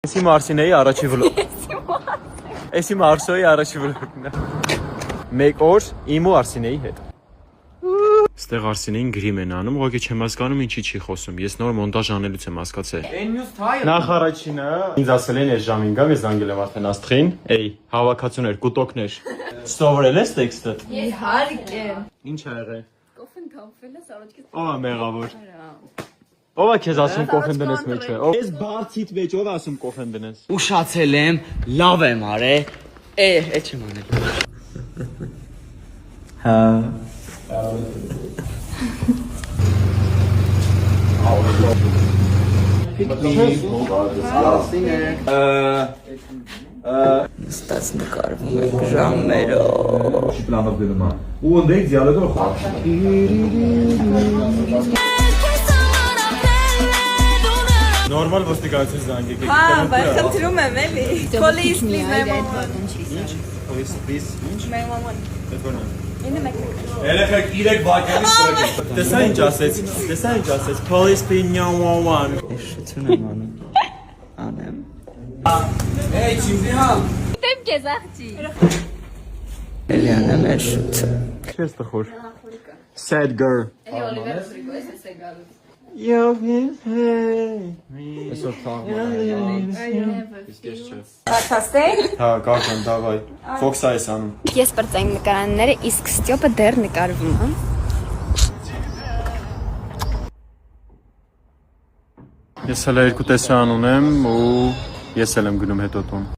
Էսի Մարսինեի առաջի վլոգ։ Էսի Մարսոյի առաջի վլոգն է։ Մեկ օր իմ ու Արսինեի հետ։ Ստեղ Արսինեին գրիմ են անում, ուղղակի չեմ հասկանում ինչի չի խոսում։ Ես նոր մոնտաժ անելուց եմ հասկացել։ Նախ առաջինը ինձ ասել են այս ժամին գամ, ես զանգել եմ արդեն Աստղին։ Էй, հավաքածուներ, կուտոկներ։ Սովորել ես տեքստը։ Իհարկե։ Ինչ ա եղել։ Կոֆեն թափվել ես առաջից։ Ո՞վ է մեղավոր։ Ո՞վ է քեզ ասում կոֆեն դնես մեջը։ Ես բարձիդ մեջ ո՞վ է ասում կոֆեն դնես։ Ուշացել եմ, լավ եմ արել։ Էդ չեմ անել։ Հա։ Ստաց նկարվում եք ժամերով։ Ու ընդեիք դիալոգը խաղ։ Նորմալ ոստիկանություն զանգեք։ Հա, բայց խնդրում եմ էլի։ Police please my mom։ Police please։ Ինչ։ My mom։ Դա ո՞րն է։ Ինը մեկ։ Երեխեք 3 վայրկյանից սրեք։ Տեսա ինչ ասեց։ Տեսա ինչ ասեց։ Police please 911։ Շություն եմ անում։ Անեմ։ Hey, Chimdihan. Դեմ քեզ աղջի։ Էլի անեմ է շուտ։ Քեզ տխուր։ Sad girl։ Էլի Օլիվեր Ռոդրիգոես է գալու։ Yo, hey. Այսօր թաղում։ Պատասխե։ Հա, գաղան, դավայ։ Ֆոքսա ես անում։ Ես բրծային նկարանները, իսկ Ստյոպը դեռ նկարվում է։ Ես հələ երկու տեսարան ունեմ ու ես էլ եմ գնում հետո տուն։